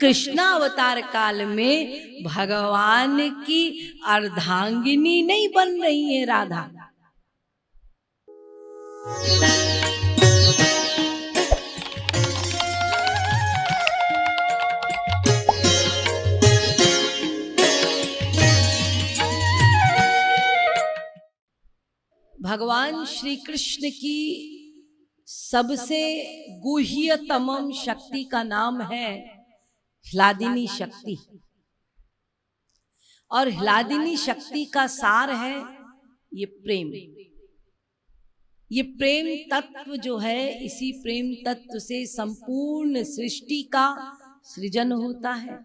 कृष्णावतार काल में भगवान की अर्धांगिनी नहीं बन रही है राधा। भगवान श्री कृष्ण की सबसे गुह्यतम शक्ति का नाम है ह्लादिनी शक्ति, और ह्लादिनी शक्ति का सार है ये प्रेम। ये प्रेम तत्व जो है, इसी प्रेम तत्व से संपूर्ण सृष्टि का सृजन होता है।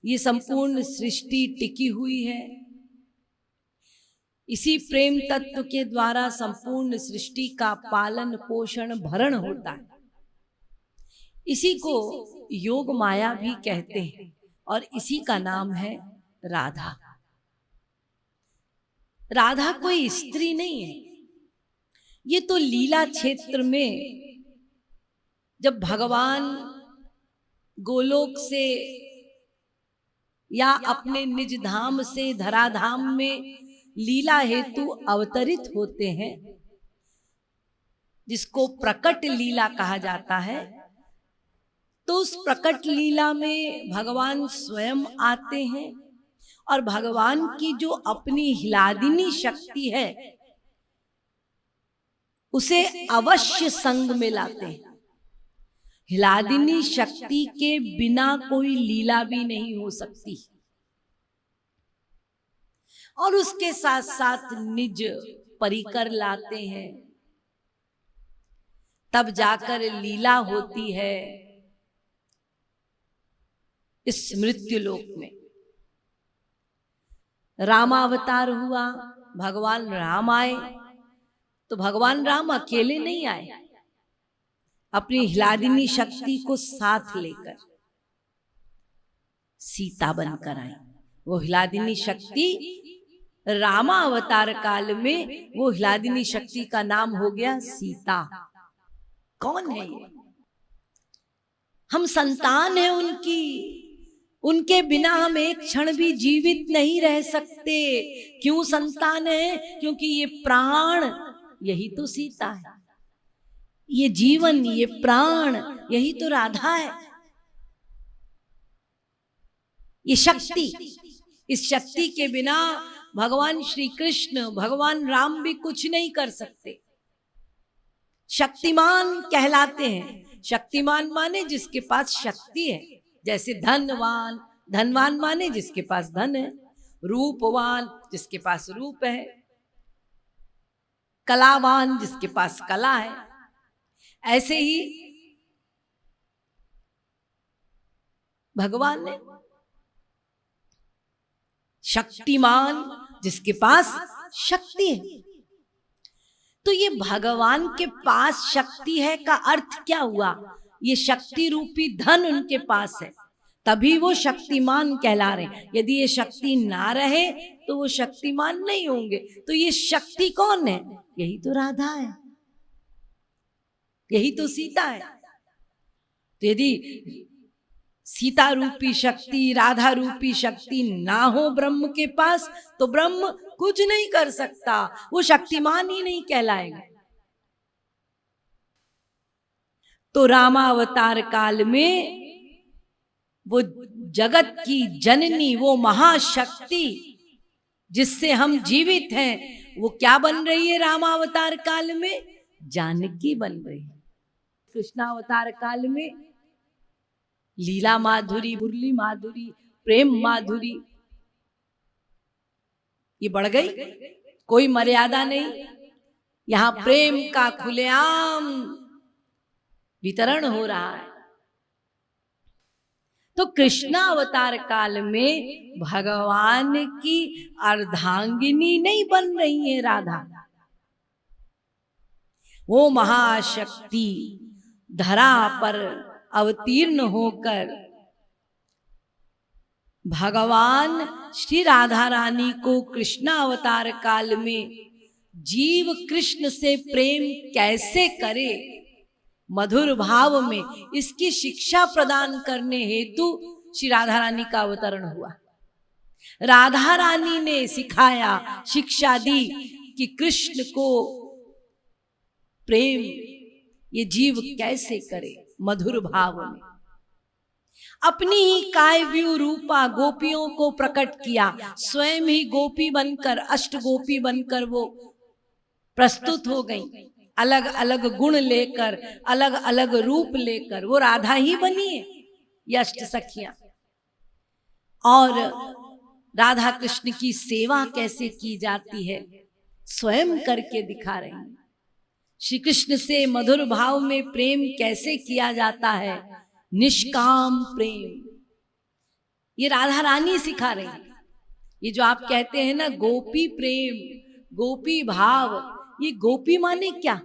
ये संपूर्ण सृष्टि टिकी हुई है। इसी प्रेम तत्व के द्वारा संपूर्ण सृष्टि का पालन पोषण भरण होता है। इसी को योग माया भी कहते हैं, और इसी का नाम है राधा। राधा कोई स्त्री नहीं है। ये तो लीला क्षेत्र में जब भगवान गोलोक से या अपने निज धाम से धराधाम में लीला हेतु अवतरित होते हैं, जिसको प्रकट लीला कहा जाता है, तो उस प्रकट लीला में भगवान स्वयं आते हैं और भगवान की जो अपनी ह्लादिनी शक्ति है उसे अवश्य संग में लाते हैं। ह्लादिनी शक्ति के बिना कोई लीला भी नहीं हो सकती, और उसके साथ साथ निज परिकर लाते हैं, तब जाकर लीला होती है इस मृत्यु लोक में। रामावतार हुआ, भगवान राम आए, तो भगवान राम अकेले नहीं आए, अपनी ह्लादिनी शक्ति को साथ लेकर सीता बनकर आई। वो ह्लादिनी शक्ति रामावतार काल में, वो ह्लादिनी शक्ति का नाम हो गया सीता। कौन है ये? हम संतान हैं उनकी, उनके बिना हम एक क्षण भी जीवित नहीं रह सकते। क्यों संतान है? क्योंकि ये प्राण, यही तो सीता है। ये जीवन, ये प्राण, यही तो राधा है। ये शक्ति, इस शक्ति के बिना भगवान श्री कृष्ण, भगवान राम भी कुछ नहीं कर सकते। शक्तिमान कहलाते हैं। शक्तिमान माने जिसके पास शक्ति है, जैसे धनवान, धनवान माने जिसके पास धन है, रूपवान जिसके पास रूप है, कलावान जिसके पास कला है। ऐसे ही भगवान ने शक्तिमान जिसके पास शक्ति है। तो ये भगवान के पास शक्ति है का अर्थ क्या हुआ? ये शक्ति रूपी धन उनके पास है, तभी वो शक्तिमान कहला रहे हैं। यदि ये शक्ति ना रहे तो वो शक्तिमान नहीं होंगे। तो ये शक्ति कौन है? यही तो राधा है, यही तो सीता है। तो यदि सीता रूपी शक्ति, राधा रूपी शक्ति ना हो ब्रह्म के पास, तो ब्रह्म कुछ नहीं कर सकता, वो शक्तिमान ही नहीं कहलाएगा। तो रामावतार काल में वो जगत की जननी, वो महाशक्ति जिससे हम जीवित हैं, वो क्या बन रही है रामावतार काल में? जानकी बन रही है। कृष्णावतार काल में लीला माधुरी, मुरली माधुरी, प्रेम माधुरी ये बढ़ गई, कोई मर्यादा नहीं। यहां प्रेम का खुलेआम वितरण हो रहा है। तो कृष्णावतार काल में भगवान की अर्धांगिनी नहीं बन रही है राधा। वो महाशक्ति धरा पर अवतीर्ण होकर भगवान श्री राधा रानी को कृष्णावतार काल में जीव कृष्ण से प्रेम कैसे करे, मधुर भाव में इसकी शिक्षा प्रदान करने हेतु श्री राधा रानी का अवतरण हुआ। राधा रानी ने सिखाया, शिक्षा दी कि कृष्ण को प्रेम ये जीव कैसे करे। मधुर भाव में अपनी ही काव्य रूपा गोपियों को प्रकट किया। स्वयं ही गोपी बनकर, अष्ट गोपी बनकर वो प्रस्तुत हो गई, अलग अलग गुण लेकर, अलग अलग रूप लेकर वो राधा ही बनी है, ये अष्ट सखियां। और राधा कृष्ण की सेवा कैसे की जाती है स्वयं करके दिखा रही हैं। श्री कृष्ण से मधुर भाव में प्रेम कैसे किया जाता है, निष्काम प्रेम, ये राधा रानी सिखा रही है। ये जो आप कहते हैं ना गोपी प्रेम, गोपी भाव, ये गोपी माने क्या?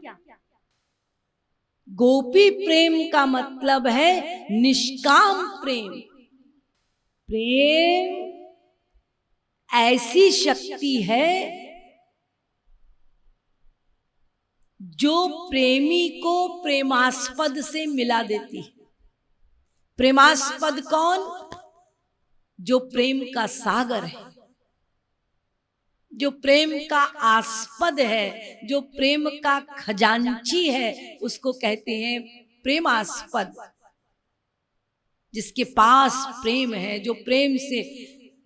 गोपी प्रेम का मतलब है निष्काम प्रेम। प्रेम ऐसी शक्ति है जो प्रेमी को प्रेमास्पद से मिला देती है। प्रेमास्पद कौन? जो प्रेम का सागर है, जो प्रेम का आस्पद है, जो प्रेम का खजांची है, उसको कहते हैं प्रेमास्पद। जिसके पास प्रेम है, जो प्रेम से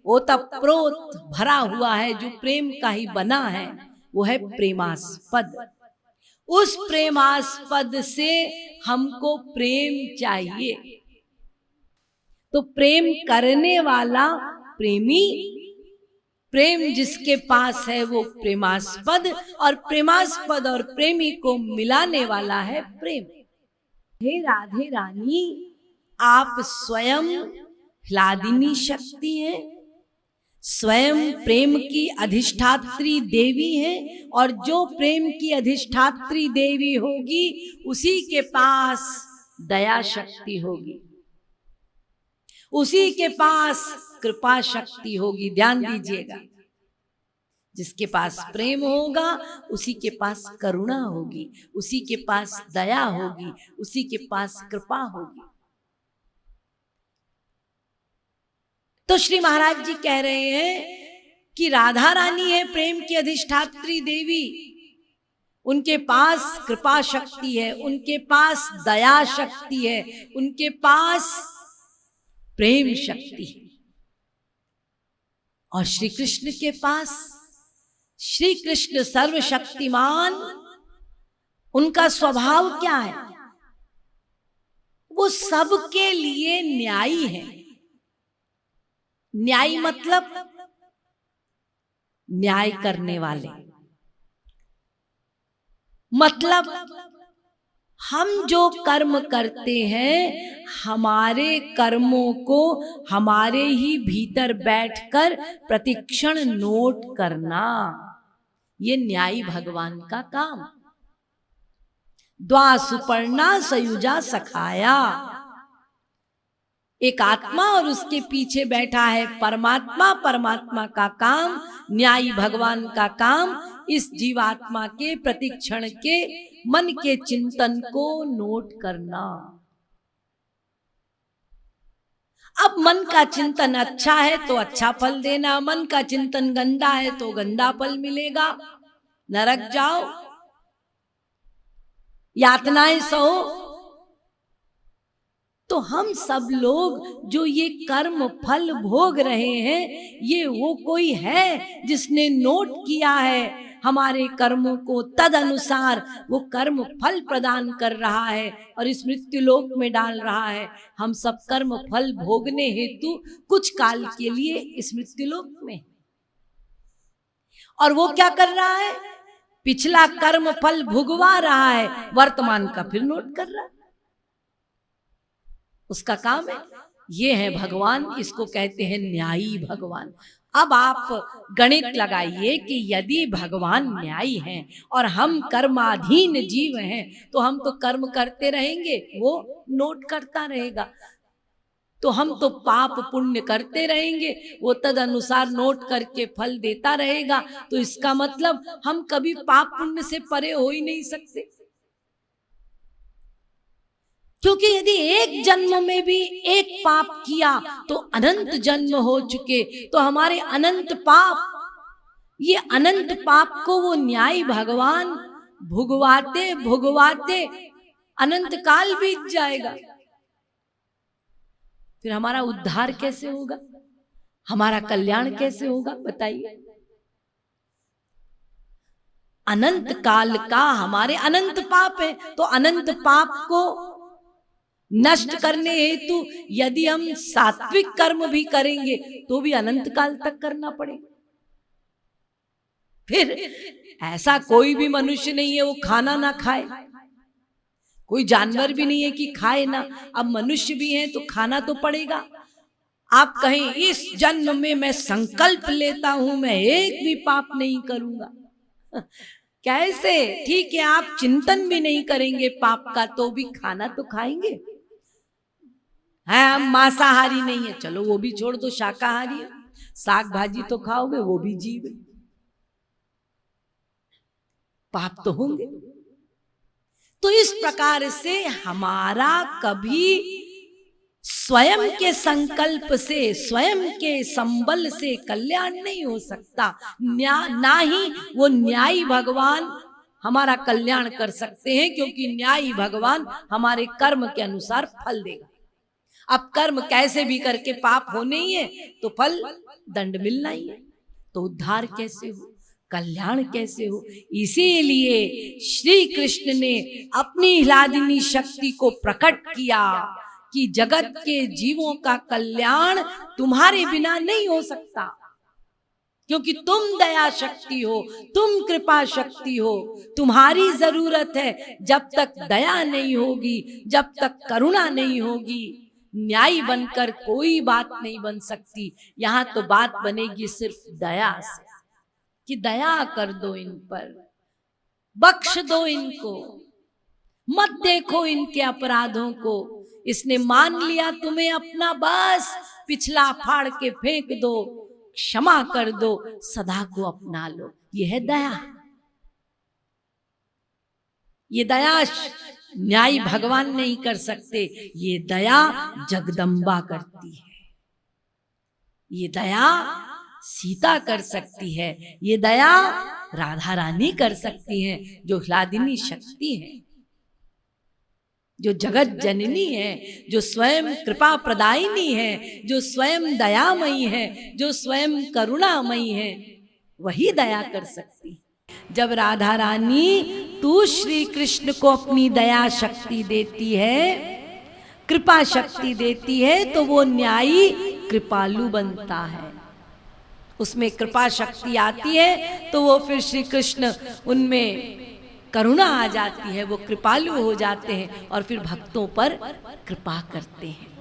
ओतप्रोत भरा हुआ है, जो प्रेम का ही बना है, वो है प्रेमास्पद। उस प्रेमास्पद से हमको प्रेम चाहिए। तो प्रेम करने वाला प्रेमी, प्रेम जिसके पास है वो प्रेमास्पद, और प्रेमास्पद और प्रेमी को मिलाने वाला है प्रेम। हे राधे रानी, आप स्वयं ह्लादिनी शक्ति हैं, स्वयं प्रेम की अधिष्ठात्री देवी हैं, और जो प्रेम की अधिष्ठात्री देवी होगी उसी के पास दया शक्ति होगी, उसी के पास कृपा शक्ति होगी। ध्यान दीजिएगा, जिसके पास प्रेम होगा उसी के पास करुणा होगी, उसी के पास दया होगी, उसी के पास कृपा होगी। तो श्री महाराज जी कह रहे हैं कि राधा रानी है प्रेम की अधिष्ठात्री देवी, उनके पास कृपा शक्ति है, उनके पास दया शक्ति है, उनके पास प्रेम शक्ति है। और श्री कृष्ण के पास, श्री कृष्ण सर्वशक्तिमान, उनका स्वभाव क्या है? वो सबके लिए न्यायी है। न्यायी मतलब न्याय करने वाले, मतलब हम जो कर्म करते हैं हमारे कर्मों को हमारे ही भीतर बैठकर प्रतिक्षण नोट करना, ये न्यायी भगवान का काम। द्वा सुपर्णा सयुजा सखाया, एक आत्मा और उसके पीछे बैठा है परमात्मा। परमात्मा का काम, न्यायी भगवान का काम, इस जीवात्मा के प्रतिक्षण के मन के चिंतन को नोट करना। अब मन का चिंतन अच्छा है तो अच्छा फल देना, मन का चिंतन गंदा है तो गंदा फल मिलेगा, नरक जाओ, यातनाएं सहो। तो हम सब लोग जो ये कर्म फल भोग रहे हैं, ये वो कोई है जिसने नोट किया है हमारे कर्मों को, तद अनुसार वो कर्म फल प्रदान कर रहा है और इस मृत्यु लोक में डाल रहा है। हम सब कर्म फल भोगने हेतु कुछ काल के लिए इस मृत्यु लोक में, और वो क्या कर रहा है? पिछला कर्म फल भुगवा रहा है, वर्तमान का फिर नोट कर रहा है। उसका काम है। ये है भगवान, इसको कहते हैं न्यायी भगवान। अब आप गणित लगाइए कि यदि भगवान न्यायी हैं और हम कर्माधीन जीव हैं, तो हम तो कर्म करते रहेंगे, वो नोट करता रहेगा। तो हम तो पाप पुण्य करते रहेंगे, वो तद अनुसार नोट करके फल देता रहेगा। तो इसका मतलब हम कभी पाप पुण्य से परे हो ही नहीं सकते। क्योंकि यदि एक जन्म में भी एक पाप किया तो अनंत जन्म हो चुके, तो हमारे अनंत पाप, ये अनंत पाप को वो न्यायी भगवान भुगवाते भुगवाते अनंत काल बीत जाएगा। फिर हमारा उद्धार कैसे होगा, हमारा कल्याण कैसे होगा, बताइए। अनंत काल का हमारे अनंत पाप है, तो अनंत पाप को नष्ट करने हेतु यदि हम सात्विक कर्म भी करेंगे तो भी अनंत काल तक करना पड़ेगा। फिर ऐसा कोई भी मनुष्य नहीं है वो खाना ना खाए, कोई जानवर भी नहीं है कि खाए ना। अब मनुष्य भी है तो खाना तो पड़ेगा। आप कहें इस जन्म में मैं संकल्प लेता हूं मैं एक भी पाप नहीं करूंगा, कैसे? ठीक है, आप चिंतन भी नहीं करेंगे पाप का तो भी खाना तो खाएंगे। है हम मांसाहारी नहीं है, चलो वो भी छोड़ दो, शाकाहारी है, साग भाजी तो खाओगे, वो भी जीव है, पाप तो होंगे। तो इस प्रकार से हमारा कभी स्वयं के संकल्प से, स्वयं के संबल से कल्याण नहीं हो सकता, ना ही वो न्यायी भगवान हमारा कल्याण कर सकते हैं, क्योंकि न्यायी भगवान हमारे कर्म के अनुसार फल देगा। अब कर्म कैसे भी करके पाप होने ही है तो फल दंड मिलना ही है, तो उद्धार कैसे हो, कल्याण कैसे हो? इसीलिए श्री कृष्ण ने अपनी ह्लादिनी शक्ति को प्रकट किया कि जगत के जीवों का कल्याण तुम्हारे बिना नहीं हो सकता, क्योंकि तुम दया शक्ति हो, तुम कृपा शक्ति हो, तुम्हारी जरूरत है। जब तक दया नहीं होगी, जब तक करुणा नहीं होगी, न्यायी बनकर कोई बात नहीं बन सकती। यहाँ तो बात बनेगी सिर्फ दया से कि दया कर दो इन पर, बख्श दो इनको, मत देखो इनके अपराधों को, इसने मान लिया तुम्हें अपना, बस पिछला फाड़ के फेंक दो, क्षमा कर दो, सदा को अपना लो। यह है दया। ये दया न्यायी भगवान नहीं कर सकते, ये दया जगदम्बा करती है, ये दया सीता कर सकती है, ये दया राधा रानी कर सकती हैं, जो ह्लादिनी शक्ति है, जो जगत जननी है, जो स्वयं कृपा प्रदायिनी है, जो स्वयं दयामयी है, जो स्वयं करुणामयी है, वही दया कर सकती है। जब राधा रानी तू श्री कृष्ण को अपनी दया शक्ति देती है, कृपा शक्ति देती है, तो वो न्यायी कृपालु बनता है, उसमें कृपा शक्ति आती है, तो वो फिर श्री कृष्ण उनमें करुणा आ जाती है, वो कृपालु हो जाते हैं और फिर भक्तों पर कृपा करते हैं।